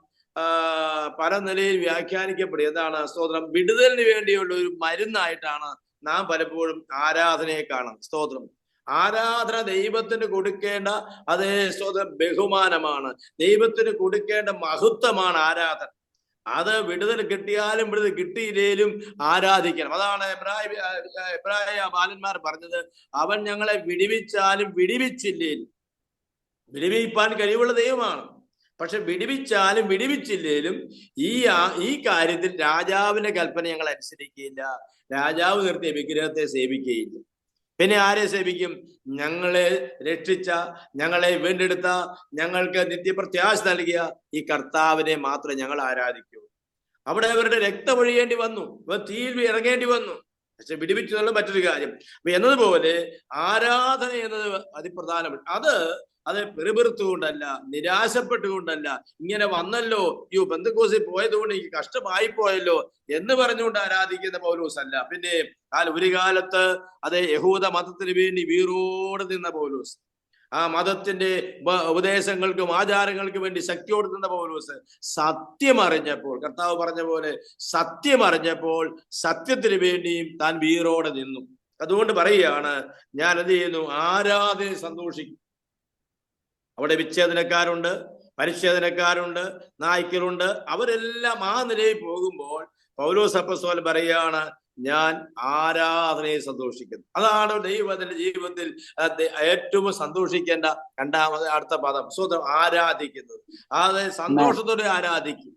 Speaker 1: പല നിലയിൽ വ്യാഖ്യാനിക്കപ്പെടും. എന്താണ്? സ്തോത്രം. വിടുതലിന് വേണ്ടിയുള്ള ഒരു മരുന്നായിട്ടാണ് നാം പലപ്പോഴും ആരാധനയെ കാണാം. സ്തോത്രം. ആരാധന ദൈവത്തിന് കൊടുക്കേണ്ട അതേ സ്തോത്രം ബഹുമാനമാണ്, ദൈവത്തിന് കൊടുക്കേണ്ട മഹത്വമാണ് ആരാധന. അത് വിടുതൽ കിട്ടിയാലും വിടുതൽ കിട്ടിയില്ലേലും ആരാധിക്കണം. അതാണ് എബ്രായ ബാലന്മാർ പറഞ്ഞത്, അവൻ ഞങ്ങളെ വിടിവിച്ചാലും വിടിവിച്ചില്ലേലും. വിടിവിപ്പാൻ കഴിവുള്ള ദൈവമാണ്. പക്ഷെ വിടിവിച്ചാലും വിടിവിച്ചില്ലേലും ഈ കാര്യത്തിൽ രാജാവിന്റെ കൽപ്പന ഞങ്ങൾ അനുസരിക്കുകയില്ല. രാജാവ് നിർത്തിയ വിഗ്രഹത്തെ സേവിക്കുകയില്ല. പിന്നെ ആരെ സേവിക്കും? ഞങ്ങളെ രക്ഷിച്ച, ഞങ്ങളെ വീണ്ടെടുത്ത, ഞങ്ങൾക്ക് നിത്യപ്രത്യാശ നൽകിയ ഈ കർത്താവിനെ മാത്രമേ ഞങ്ങൾ ആരാധിക്കൂ. അവിടെ അവരുടെ രക്തം ഒഴിയേണ്ടി വന്നു, തീയിൽ ഇറങ്ങേണ്ടി വന്നു. പക്ഷെ വിടിവിച്ചു എന്നുള്ള മറ്റൊരു കാര്യം. അപ്പൊ എന്നതുപോലെ ആരാധന എന്നത് അതിപ്രധാനമാണ്. അത് പെറുപെറുത്തുകൊണ്ടല്ല, നിരാശപ്പെട്ടുകൊണ്ടല്ല, ഇങ്ങനെ വന്നല്ലോ, പെന്തക്കോസിൽ പോയതുകൊണ്ട് എനിക്ക് കഷ്ടമായി പോയല്ലോ എന്ന് പറഞ്ഞുകൊണ്ട് ആരാധിക്കുന്ന പൗലോസ് അല്ല. പിന്നെ ഒരു കാലത്ത് യഹൂദ മതത്തിന് വേണ്ടി വീറോടെ നിന്ന പൗലോസ്, ആ മതത്തിന്റെ ഉപദേശങ്ങൾക്കും ആചാരങ്ങൾക്കും വേണ്ടി ശക്തിയോട് നിന്ന പൗലോസ്, സത്യം അറിഞ്ഞപ്പോൾ, കർത്താവ് പറഞ്ഞ പോലെ സത്യം അറിഞ്ഞപ്പോൾ സത്യത്തിന് വേണ്ടിയും താൻ വീറോടെ നിന്നു. അതുകൊണ്ട് പറയുകയാണ്, ഞാൻ എന്ത് ചെയ്യുന്നു? ആരാധന സന്തോഷിക്കും. അവിടെ വിച്ഛേദനക്കാരുണ്ട്, പരിച്ഛേദനക്കാരുണ്ട്, നായ്ക്കലുണ്ട്. അവരെല്ലാം ആ നിലയിൽ പോകുമ്പോൾ പൗലോസ് അപ്പോസ്തലൻ പറയുകയാണ്, ഞാൻ ആരാധനയെ സന്തോഷിക്കുന്നു. അതാണ് ദൈവത്തിന്റെ ജീവിതത്തിൽ ഏറ്റവും സന്തോഷിക്കേണ്ട അടുത്ത പദം. സ്വന്തം ആരാധിക്കുന്നത്. സന്തോഷത്തോടെ ആരാധിക്കും.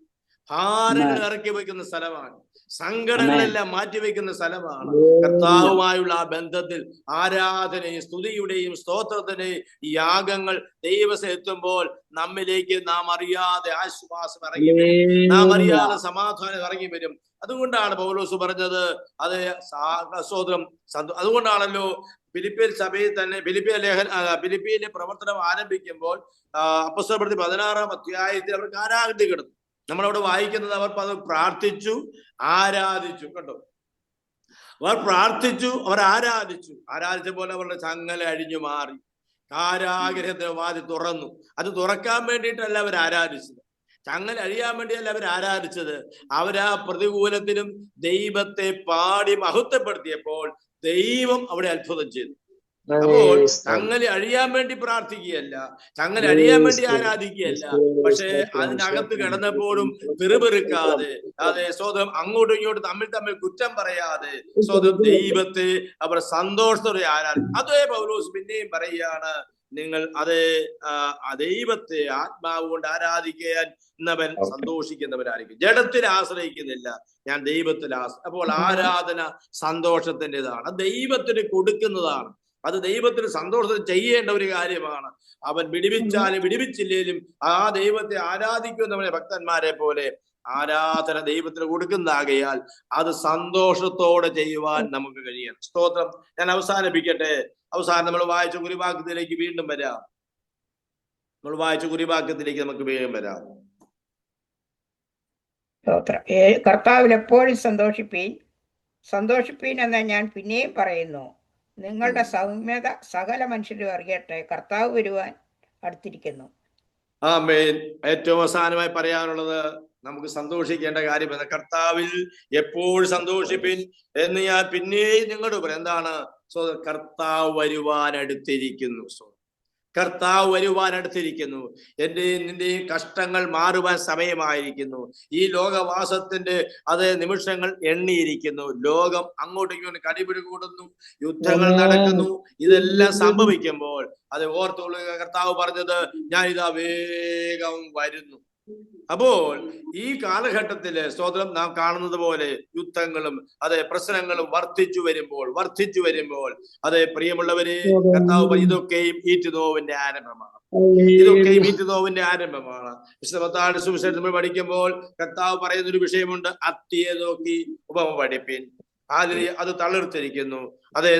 Speaker 1: ഭാരങ്ങൾ ഇറക്കി വെക്കുന്ന സ്ഥലമാണ്, സങ്കടങ്ങളെല്ലാം മാറ്റിവെക്കുന്ന സ്ഥലമാണ്. കർത്താവുമായുള്ള ആ ബന്ധത്തിൽ ആരാധനയും സ്തുതിയുടെയും സ്തോത്രത്തിന്റെയും യാഗങ്ങൾ ദൈവത്തിൽ എത്തുമ്പോൾ നമ്മിലേക്ക് നാം അറിയാതെ ആശ്വാസം ഇറങ്ങി വരും, നാം അറിയാതെ സമാധാനം ഇറങ്ങി വരും. അതുകൊണ്ടാണ് പൗലോസ് പറഞ്ഞത്, സ്തോത്രം. അതുകൊണ്ടാണല്ലോ ഫിലിപ്പിയൻ സഭയിൽ തന്നെ ഫിലിപ്പിയിലെ പ്രവർത്തനം ആരംഭിക്കുമ്പോൾ അപ്പോസ്തലപ്രവൃത്തി 16-ാം അധ്യായത്തിൽ അവർ കാരാഗ്രഹത്തിൽ കിടന്നു. നമ്മളവിടെ വായിക്കുന്നത്, അവർ പ്രാർത്ഥിച്ചു, ആരാധിച്ചു. കേട്ടോ, അവർ പ്രാർത്ഥിച്ചു, അവർ ആരാധിച്ചപ്പോൾ അവരുടെ ചങ്ങല അഴിഞ്ഞു മാറി, കാരാഗ്രഹത്തിന്റെ വാതിൽ തുറന്നു. അത് തുറക്കാൻ വേണ്ടിയിട്ടല്ല അവർ ആരാധിച്ചത്, ചങ്ങല അഴിയാൻ വേണ്ടിയല്ല അവർ ആരാധിച്ചത്. അവരാ പ്രതികൂലത്തിലും ദൈവത്തെ പാടി മഹത്വപ്പെടുത്തിയപ്പോൾ ദൈവം അവിടെ അത്ഭുതം ചെയ്തു. അപ്പോൾ ചങ്ങല അഴിയാൻ വേണ്ടി പ്രാർത്ഥിക്കുകയല്ല, ചങ്ങല അഴിയാൻ വേണ്ടി ആരാധിക്കുകയല്ല, പക്ഷെ അതിനകത്ത് കിടന്നപ്പോഴും പെറുപെറുക്കാതെ, സ്വതം അങ്ങോട്ടും ഇങ്ങോട്ടും തമ്മിൽ കുറ്റം പറയാതെ, സ്വതം ദൈവത്തെ അവർ സന്തോഷത്തോടെ ആരാധിക്കും. അതേ പൗലോസ് പിന്നെയും പറയുകയാണ്, നിങ്ങൾ ദൈവത്തെ ആത്മാവ് കൊണ്ട് ആരാധിക്കുന്നവൻ സന്തോഷിക്കുന്നവരായിരിക്കും. ജഡത്തിൽ ആശ്രയിക്കുന്നില്ല, ഞാൻ ദൈവത്തിൽ അപ്പോൾ ആരാധന സന്തോഷത്തിൻ്റെതാണ്, ദൈവത്തിന് കൊടുക്കുന്നതാണ്. അത് ദൈവത്തിന് സന്തോഷത്തിൽ ചെയ്യേണ്ട ഒരു കാര്യമാണ്. അവൻ വിടിവിച്ചാലും വിടിവിച്ചില്ലേലും ആ ദൈവത്തെ ആരാധിക്കുന്നവനെ ഭക്തന്മാരെ പോലെ ആരാധന ദൈവത്തിന് കൊടുക്കുന്നതാകയാൽ അത് സന്തോഷത്തോടെ ചെയ്യുവാൻ നമുക്ക് കഴിയണം. സ്തോത്രം. ഞാൻ അവസാനിപ്പിക്കട്ടെ. അവസാനം നമ്മൾ വായിച്ച കുറിവാക്യത്തിലേക്ക് വീണ്ടും വരാം. നമുക്ക് വീണ്ടും വരാം.
Speaker 2: കർത്താവിൽ എപ്പോഴും സന്തോഷിപ്പീൻ എന്ന് ഞാൻ പിന്നെയും പറയുന്നു. നിങ്ങളുടെ സൗമ്യത സകല മനുഷ്യരും അറിയട്ടെ, കർത്താവ് വരുവാൻ അടുത്തിരിക്കുന്നു.
Speaker 1: ആമേൻ. ഏറ്റവും അവസാനമായി പറയാനുള്ളത് നമുക്ക് സന്തോഷിക്കേണ്ട കാര്യം കർത്താവിൽ എപ്പോഴും സന്തോഷിപ്പിൻ എന്ന് ഞാൻ പിന്നെയും നിങ്ങളോട് പറയാം. എന്താണ്? കർത്താവ് വരുവാൻ അടുത്തിരിക്കുന്നു. കർത്താവ് വരുവാൻ അടുത്തിരിക്കുന്നു. നിന്റെയും കഷ്ടങ്ങൾ മാറുവാൻ സമയമായിരിക്കുന്നു. ഈ ലോകവാസത്തിന്റെ നിമിഷങ്ങൾ എണ്ണിയിരിക്കുന്നു. ലോകം അങ്ങോട്ടേക്ക് കടിപിടി കൂടുന്നു, യുദ്ധങ്ങൾ നടക്കുന്നു. ഇതെല്ലാം സംഭവിക്കുമ്പോൾ ഓർത്തുകൊള്ളുക, കർത്താവ് പറഞ്ഞത് ഞാൻ ഇതാ വേഗം വരുന്നു. അപ്പോൾ ഈ കാലഘട്ടത്തില് സ്തോത്രം നാം കാണുന്നത് പോലെ യുദ്ധങ്ങളും പ്രശ്നങ്ങളും വർദ്ധിച്ചു വരുമ്പോൾ പ്രിയമുള്ളവരെ, കർത്താവ് ഇതൊക്കെയും ഈറ്റുനോവിന്റെ ആരംഭമാണ്. വിശുദ്ധ സുവിശേഷം നമ്മൾ പഠിക്കുമ്പോൾ കർത്താവ് പറയുന്ന ഒരു വിഷയമുണ്ട്, അത്തിയെ നോക്കി ഉപമ പഠിപ്പിൻ. അത് തളിർത്തിരിക്കുന്നു.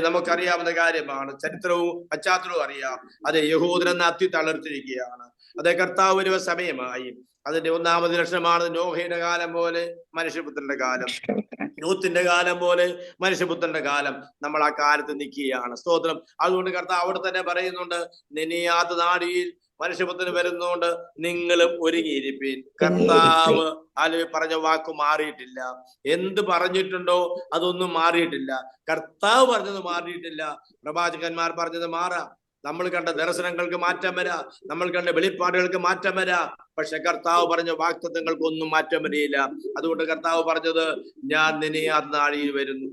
Speaker 1: നമുക്കറിയാവുന്ന കാര്യമാണ്, ചരിത്രവും പശ്ചാത്തലവും അറിയാം. യഹൂദൻ എന്ന അത്തി തളിർത്തിരിക്കുകയാണ്. കർത്താവ് വരുന്ന സമയമായി. അതിന്റെ ഒന്നാമത് ലക്ഷണമാണ് നോഹയുടെ കാലം പോലെ മനുഷ്യപുത്രന്റെ കാലം, യൂത്തിന്റെ കാലം പോലെ മനുഷ്യപുത്രന്റെ കാലം. നമ്മൾ ആ കാലത്ത് നിൽക്കുകയാണ്. സ്തോത്രം. അതുകൊണ്ട് കർത്താവ് അവിടെ തന്നെ പറയുന്നുണ്ട്, നിനയാത്ത നാടിയിൽ മനുഷ്യപുത്രന് വരുന്നോണ്ട് നിങ്ങളും ഒരുങ്ങിയിരിപ്പീൻ. കർത്താവ് പറഞ്ഞ വാക്ക് മാറിയിട്ടില്ല. എന്ത് പറഞ്ഞിട്ടുണ്ടോ അതൊന്നും മാറിയിട്ടില്ല. കർത്താവ് പറഞ്ഞത് മാറിയിട്ടില്ല. പ്രവാചകന്മാർ പറഞ്ഞത് മാറാം. നമ്മൾ കണ്ട ദർശനങ്ങൾക്ക് മാറ്റം വരാം, നമ്മൾ കണ്ട വെളിപ്പാടുകൾക്ക് മാറ്റം വരാം. പക്ഷെ കർത്താവ് പറഞ്ഞ വാഗ്ദത്തങ്ങൾക്കൊന്നും മാറ്റം വരികയില്ല. അതുകൊണ്ട് കർത്താവ് പറഞ്ഞത്, ഞാൻ നിനയാത്ത നാഴിയിൽ വരുന്നു,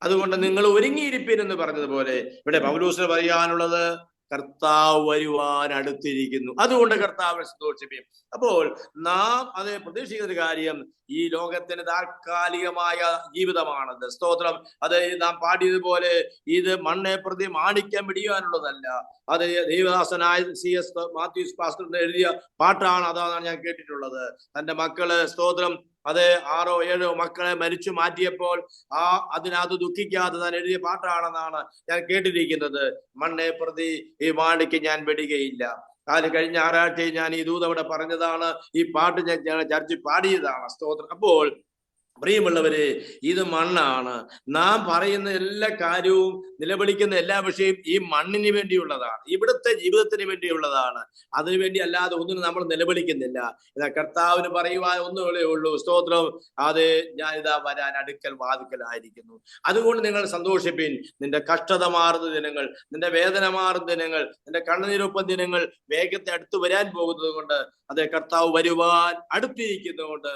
Speaker 1: അതുകൊണ്ട് നിങ്ങൾ ഒരുങ്ങിയിരിപ്പീൻ എന്ന് പറഞ്ഞതുപോലെ ഇവിടെ പൗലോസിന് പറയാനുള്ളത്, കർത്താവ് വരുവാൻ അടുത്തിരിക്കുന്നു. അതുകൊണ്ട് കർത്താവിനെ സന്തോഷിപ്പിക്കും. അപ്പോൾ നാം പ്രതീക്ഷിക്കുന്ന കാര്യം, ഈ ലോകത്തിന് താൽക്കാലികമായ ജീവിതമാണത്. സ്തോത്രം. നാം പാടിയതുപോലെ ഇത് മണ്ണെ പ്രതി മാണിക്യം പിടിയാനുള്ളതല്ല. ദൈവദാസനായ CS മാത്യൂസ് പാസ്റ്റർ എഴുതിയ പാട്ടാണ്. അതാണ് ഞാൻ കേട്ടിട്ടുള്ളത്. തന്റെ മക്കള് സ്തോത്രം 6 7 മക്കളെ മരിച്ചു മാറ്റിയപ്പോൾ അതിനകത്ത് ദുഃഖിക്കാതെ താൻ എഴുതിയ പാട്ടാണെന്നാണ് ഞാൻ കേട്ടിരിക്കുന്നത്. മണ്ണെ പ്രതി ഈ മാണിക്ക് ഞാൻ വിടുകയില്ല. കഴിഞ്ഞ ഞായറാഴ്ച ഞാൻ ഈ ദൂത് അവിടെ പറഞ്ഞതാണ്. ഈ പാട്ട് ഞാൻ ചർച്ചിൽ പാടിയതാണ്. സ്തോത്രം. അപ്പോൾ പ്രിയമുള്ളവരെ, ഇത് മണ്ണാണ്. നാം പറയുന്ന എല്ലാ കാര്യവും, നിലവിളിക്കുന്ന എല്ലാ വിഷയവും ഈ മണ്ണിന് വേണ്ടിയുള്ളതാണ്, ഇവിടുത്തെ ജീവിതത്തിന് വേണ്ടിയുള്ളതാണ്. അതിനുവേണ്ടി അല്ലാതെ ഒന്നിനും നമ്മൾ നിലവിളിക്കുന്നില്ല. കർത്താവിന് പറയുവാൻ ഒന്നുകളേ ഉള്ളൂ. സ്തോത്രം. ഞാനിതാ വരാൻ അടുക്കൽ വാതിക്കലായിരിക്കുന്നു. അതുകൊണ്ട് നിങ്ങൾ സന്തോഷിപ്പിൻ. നിന്റെ കഷ്ടത മാറുന്ന ദിനങ്ങൾ, നിന്റെ വേദന മാറുന്ന ദിനങ്ങൾ, നിന്റെ കണ്ണുനീരൊപ്പം ദിനങ്ങൾ വേഗത്തെ അടുത്ത് വരാൻ പോകുന്നത് കൊണ്ട്, കർത്താവ് വരുവാൻ അടുത്തിരിക്കുന്നതുകൊണ്ട്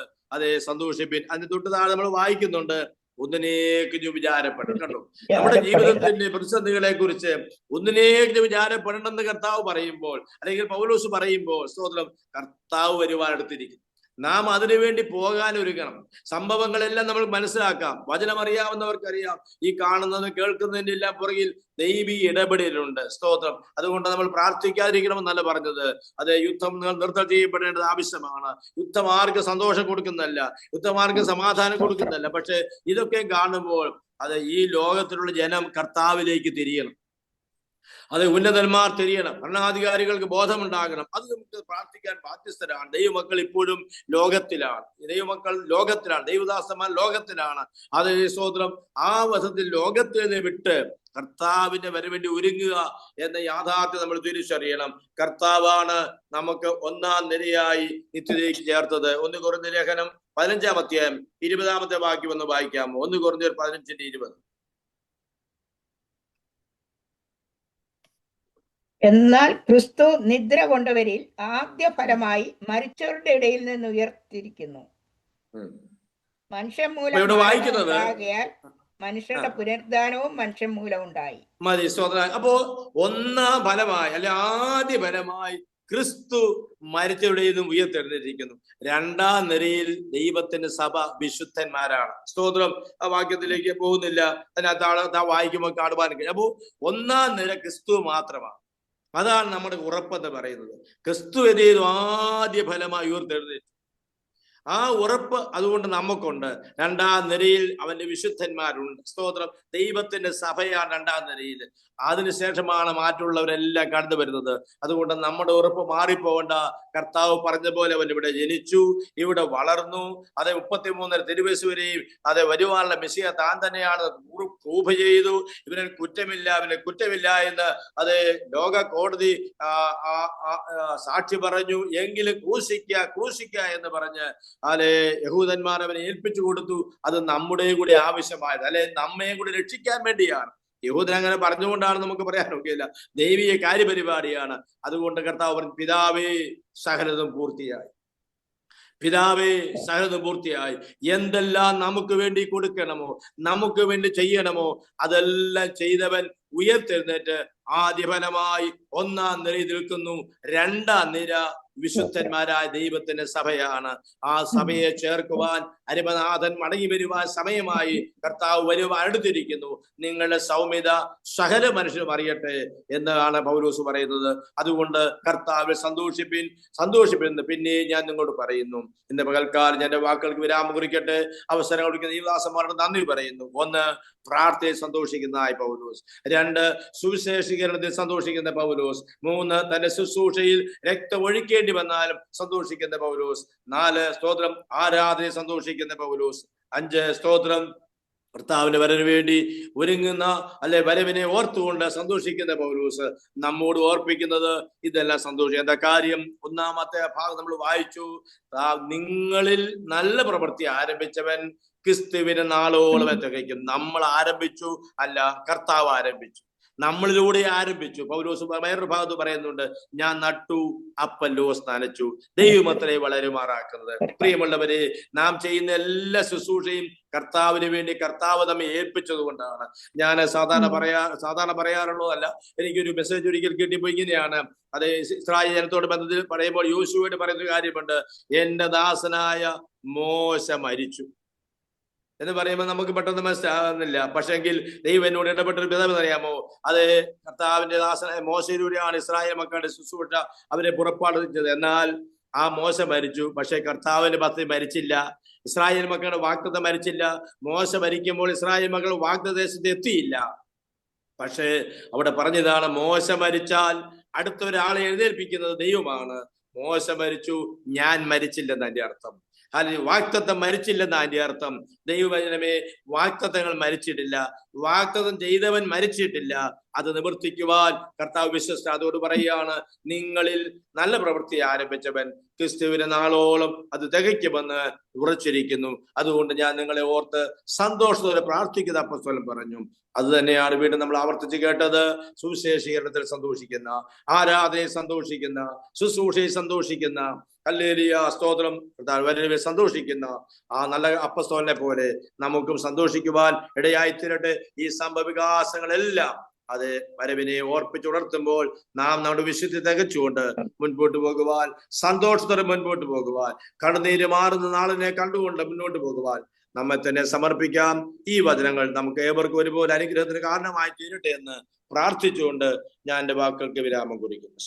Speaker 1: സന്തോഷിപ്പിൻ. അതിന് തൊട്ട് താഴെ നമ്മൾ വായിക്കുന്നുണ്ട്, ഒന്നിനേക്കും വിചാരപ്പെടണം. കണ്ടോ, നമ്മുടെ ജീവിതത്തിന്റെ പ്രതിസന്ധികളെ കുറിച്ച് ഒന്നിനേക്കും വിചാരപ്പെടണമെന്ന് കർത്താവ് പറയുമ്പോൾ, അല്ലെങ്കിൽ പൗലോസ് പറയുമ്പോൾ, സ്തോത്രം, കർത്താവ് വരുവാൻ അടുത്തിരിക്കുന്നു. നാം അതിനുവേണ്ടി പോകാൻ ഒരുങ്ങണം. സംഭവങ്ങളെല്ലാം നമ്മൾ മനസ്സിലാക്കാം. വചനം അറിയാവുന്നവർക്കറിയാം, ഈ കാണുന്നതും കേൾക്കുന്നതിന്റെ എല്ലാം പുറകിൽ ദൈവീ ഇടപെടലുണ്ട്. സ്തോത്രം. അതുകൊണ്ട് നമ്മൾ പ്രാർത്ഥിക്കാതിരിക്കണമെന്നല്ല പറഞ്ഞത്. യുദ്ധം നിർത്തൽ ചെയ്യപ്പെടേണ്ടത് ആവശ്യമാണ്. യുദ്ധമാർക്ക് സന്തോഷം കൊടുക്കുന്നതല്ല, യുദ്ധമാർക്ക് സമാധാനം കൊടുക്കുന്നതല്ല. പക്ഷെ ഇതൊക്കെ കാണുമ്പോൾ ഈ ലോകത്തിലുള്ള ജനം കർത്താവിലേക്ക് തിരിയണം. ഉന്നതന്മാർ തിരിയണം. ഭരണാധികാരികൾക്ക് ബോധമുണ്ടാകണം. അത് നമുക്ക് പ്രാർത്ഥിക്കാൻ ബാധ്യസ്ഥരാണ്. ദൈവമക്കൾ ഇപ്പോഴും ലോകത്തിലാണ്. ദൈവദാസന്മാർ ലോകത്തിലാണ്. സ്തോത്രം. ആ വശത്തിൽ ലോകത്തിൽ നിന്ന് വിട്ട് കർത്താവിന്റെ വരവേണ്ടി ഒരുങ്ങുക എന്ന യാഥാർത്ഥ്യം നമ്മൾ തിരിച്ചറിയണം. കർത്താവാണ് നമുക്ക് ഒന്നാം നിരയായി നിത്യതയ്ക്ക് ചേർത്തത്. 1 കൊരിന്ത്യർ ലേഖനം 15-ാം അധ്യായം 20-ാമത്തെ വാക്യം ഒന്ന് വായിക്കാമോ? 1 കൊരിന്ത്യർ 15:20.
Speaker 2: എന്നാൽ ക്രിസ്തു നിദ്ര കൊണ്ടവരിൽ ആദ്യ ഫലമായി മരിച്ചവരുടെ ഇടയിൽ നിന്ന് ഉയർത്തിരിക്കുന്നു. മനുഷ്യൻ മൂലം മനുഷ്യരുടെ പുനരുദ്ധാനവും മനുഷ്യൻ മൂലം ഉണ്ടായി.
Speaker 1: മതി സ്തോത്രം. അപ്പോ ഒന്നാം ഫലമായി അല്ലെ ആദ്യ ഫലമായി ക്രിസ്തു മരിച്ചവരുടെ നിന്നും ഉയർത്തെഴുന്നേറ്റിരിക്കുന്നു. രണ്ടാം നിരയിൽ ദൈവത്തിന്റെ സഭ വിശുദ്ധന്മാരാണ്. സ്തോത്രം. ആ വാക്യത്തിലേക്ക് പോകുന്നില്ല, അതിനകത്ത് വായിക്കുമ്പോൾ കാണുവാൻ കഴിയും. അപ്പോ ഒന്നാം നിര ക്രിസ്തു മാത്രമാണ്. അതാണ് നമ്മുടെ ഉറപ്പെന്ന് പറയുന്നത്. ക്രിസ്തു എതിയത് ആദ്യ ഫലമായി ഉയർത്തെഴുന്നേറ്റു. ആ ഉറപ്പ് അതുകൊണ്ട് നമുക്കുണ്ട്. രണ്ടാം നിരയിൽ അവന്റെ വിശുദ്ധന്മാരുണ്ട്. സ്തോത്രം. ദൈവത്തിന്റെ സഭയാണ് രണ്ടാം നിരയിൽ. അതിനുശേഷമാണ് മറ്റുള്ളവരെല്ലാം കടന്നു വരുന്നത്. അതുകൊണ്ട് നമ്മുടെ ഉറപ്പ് മാറിപ്പോകണ്ട. കർത്താവ് പറഞ്ഞ പോലെ അവൻ ഇവിടെ ജനിച്ചു, ഇവിടെ വളർന്നു. അതെ 33 തിരുവയസ് വരെയും അതെ വരുവാനുള്ള മെസ്സിയ താൻ തന്നെയാണ് പ്രൂഫ് ചെയ്തു. ഇവന് കുറ്റമില്ല, ഇവന് കുറ്റമില്ല എന്ന് അതെ ലോക കോടതി സാക്ഷി പറഞ്ഞു. എങ്കിലും ക്രൂശിക്ക എന്ന് പറഞ്ഞ് അല്ലെ യഹൂദന്മാർ അവനെ ഏൽപ്പിച്ചു കൊടുത്തു. അത് നമ്മുടെ കൂടി ആവശ്യമായത്, അല്ലെ നമ്മെ കൂടി രക്ഷിക്കാൻ വേണ്ടിയാണ്. യഹൂദൻ അങ്ങനെ പറഞ്ഞുകൊണ്ടാണ് നമുക്ക് പറയാൻ ഒക്കെയില്ല. ദൈവീയ കാര്യപരിപാടിയാണ്. അതുകൊണ്ട് കർത്താവ് പറഞ്ഞു, പിതാവേ സകലതും പൂർത്തിയായി. പിതാവേ സകലതും പൂർത്തിയായി. എന്തെല്ലാം നമുക്ക് വേണ്ടി കൊടുക്കണമോ, നമുക്ക് വേണ്ടി ചെയ്യണമോ, അതെല്ലാം ചെയ്തവൻ ഉയർത്തെഴുന്നേറ്റ് ആദ്യഫലമായി ഒന്നാം നിരയിൽ നിൽക്കുന്നു. രണ്ടാം നിര വിശുദ്ധന്മാരായ ദൈവത്തിന്റെ സഭയാണ്. ആ സഭയെ ചേർക്കുവാൻ അരിമനാഥൻ മടങ്ങി വരുവാൻ സമയമായി. കർത്താവ് അടുത്തിരിക്കുന്നു. നിങ്ങളുടെ സൗമ്യത സകല മനുഷ്യരും അറിയട്ടെ എന്നാണ് പൗലോസ് പറയുന്നത്. അതുകൊണ്ട് കർത്താവിൽ സന്തോഷിപ്പിൻ പിന്നെ ഞാൻ നിങ്ങളോട് പറയുന്നു. ഇന്ന് പകൽക്കാലം ഞാൻ വാക്കുകൾക്ക് വിരാമം കുറിക്കട്ടെ. അവസരം കൊടുക്കുന്ന ദൈവദാസന്മാരുടെ നന്ദി പറയുന്നു. ഒന്ന്, പ്രാർത്ഥനയിൽ സന്തോഷിക്കുന്നതായ പൗലോസ്. രണ്ട്, സുവിശേഷീകരണത്തിൽ സന്തോഷിക്കുന്ന പൗലോസ്. മൂന്ന്, തന്റെ ശുശ്രൂഷയിൽ രക്തം ഒഴിക്കേണ്ടി വന്നാലും സന്തോഷിക്കുന്ന പൗലോസ്. നാല്, സ്തോത്രം, ആരാധനയിൽ സന്തോഷിക്കുന്ന പൗലോസ്. അഞ്ച്, സ്തോത്രം, കർത്താവിന്റെ വരവിന് വേണ്ടി ഒരുങ്ങുന്ന അല്ലെ വരവിനെ ഓർത്തുകൊണ്ട് സന്തോഷിക്കുന്ന പൗലോസ് നമ്മോട് ഓർപ്പിക്കുന്നത് ഇതെല്ലാം സന്തോഷം. എന്താ കാര്യം? ഒന്നാമത്തെ ഭാഗം നമ്മൾ വായിച്ചു. നിങ്ങളിൽ നല്ല പ്രവൃത്തി ആരംഭിച്ചവൻ ക്രിസ്തുവിനെ നാളോളം തികയ്ക്കും. നമ്മൾ ആരംഭിച്ചു അല്ല, കർത്താവ് ആരംഭിച്ചു, നമ്മളിലൂടെ ആരംഭിച്ചു. പൗലോസ് വേറൊരു ഭാഗത്ത് പറയുന്നുണ്ട്, ഞാൻ നട്ടു, അപ്പല്ലോസ് നനച്ചു, ദൈവമത്രേ വളരുമാറാക്കുന്നത്. പ്രിയമുള്ളവരെ, നാം ചെയ്യുന്ന എല്ലാ ശുശ്രൂഷയും കർത്താവിന് വേണ്ടി കർത്താവ് നമ്മെ ഏൽപ്പിച്ചത് കൊണ്ടാണ്. ഞാൻ സാധാരണ പറയാറുള്ളതല്ല. എനിക്കൊരു മെസ്സേജ് ഒരിക്കൽ കിട്ടിയപ്പോൾ ഇങ്ങനെയാണ്. അത് ഇസ്രായേൽ ജനത്തോട് ബന്ധത്തിൽ പറയുമ്പോൾ യോശുവയോട് പറയുന്ന കാര്യമുണ്ട്. എന്റെ ദാസനായ മോശ മരിച്ചു എന്ന് പറയുമ്പോൾ നമുക്ക് പെട്ടെന്ന് മനസ്സിലാകുന്നില്ല. പക്ഷെങ്കിൽ ദൈവം എന്നോട് ഇടപെട്ടൊരു വിധം അറിയാമോ? അത് കർത്താവിന്റെ ദാസനായ മോശയിലൂടെയാണ് ഇസ്രായേൽ മക്കളുടെ ശുശ്രൂഷ അവരെ പുറപ്പാട് വെച്ചത്. എന്നാൽ ആ മോശ മരിച്ചു, പക്ഷെ കർത്താവിന്റെ പദ്ധതി മരിച്ചില്ല. ഇസ്രായേൽ മക്കളുടെ വാഗ്ദത്തം മരിച്ചില്ല. മോശ മരിക്കുമ്പോൾ ഇസ്രായേൽ മക്കൾ വാഗ്ദദേശത്ത് എത്തിയില്ല. പക്ഷേ അവിടെ പറഞ്ഞതാണ്, മോശ മരിച്ചാൽ അടുത്ത ഒരാളെ എഴുന്നേൽപ്പിക്കുന്നത് ദൈവമാണ്. മോശ മരിച്ചു, ഞാൻ മരിച്ചില്ലെന്ന് അതിന്റെ അർത്ഥം. അല്ലെങ്കിൽ വാഗ്ദത്തം മരിച്ചില്ലെന്ന് അതിന്റെ അർത്ഥം. ദൈവവചനമേ, വാഗ്ദത്തങ്ങൾ മരിച്ചിട്ടില്ല, വാഗ്ദത്തം ചെയ്തവൻ മരിച്ചിട്ടില്ല. അത് നിവർത്തിക്കുവാൻ കർത്താവ് വിശ്വസിച്ച അതോട് പറയുകയാണ്, നിങ്ങളിൽ നല്ല പ്രവൃത്തി ആരംഭിച്ചവൻ ക്രിസ്തുവിനെ നാളോളം അത് തികയ്ക്കുമെന്ന് ഉറച്ചിരിക്കുന്നു. അതുകൊണ്ട് ഞാൻ നിങ്ങളെ ഓർത്ത് സന്തോഷത്തോടെ പ്രാർത്ഥിക്കുന്ന അപ്പോസ്തലൻ പറഞ്ഞു. അത് തന്നെയാണ് വീണ്ടും നമ്മൾ ആവർത്തിച്ച് കേട്ടത്. സുവിശേഷീകരണത്തിൽ സന്തോഷിക്കുന്ന, ആരാധനയിൽ സന്തോഷിക്കുന്ന, ശുശ്രൂഷയിൽ സന്തോഷിക്കുന്ന, ഹല്ലേലൂയ സ്തോത്രം, വരവിൽ സന്തോഷിക്കുന്ന ആ നല്ല അപ്പോസ്തലനെ പോലെ നമുക്കും സന്തോഷിക്കുവാൻ ഇടയായിത്തീരട്ടെ. ഈ സംഭവവികാസങ്ങളെല്ലാം അത് വരവിനെ ഓർപ്പിച്ചുണർത്തുമ്പോൾ നാം നമ്മുടെ വിശുദ്ധി തികച്ചുകൊണ്ട് മുൻപോട്ട് പോകുവാൻ, സന്തോഷത്തോടെ മുൻപോട്ട് പോകുവാൻ, കണ്ണുനീര് മാറുന്ന നാളിനെ കണ്ടുകൊണ്ട് മുന്നോട്ട് പോകുവാൻ നമ്മെ തന്നെ സമർപ്പിക്കാം. ഈ വചനങ്ങൾ നമുക്ക് ഏവർക്കും ഒരുപോലെ അനുഗ്രഹത്തിന് കാരണമായി തീരട്ടെ എന്ന് പ്രാർത്ഥിച്ചുകൊണ്ട് ഞാൻ എൻ്റെ വാക്കുകൾക്ക് വിരാമം കുറിക്കുന്നു.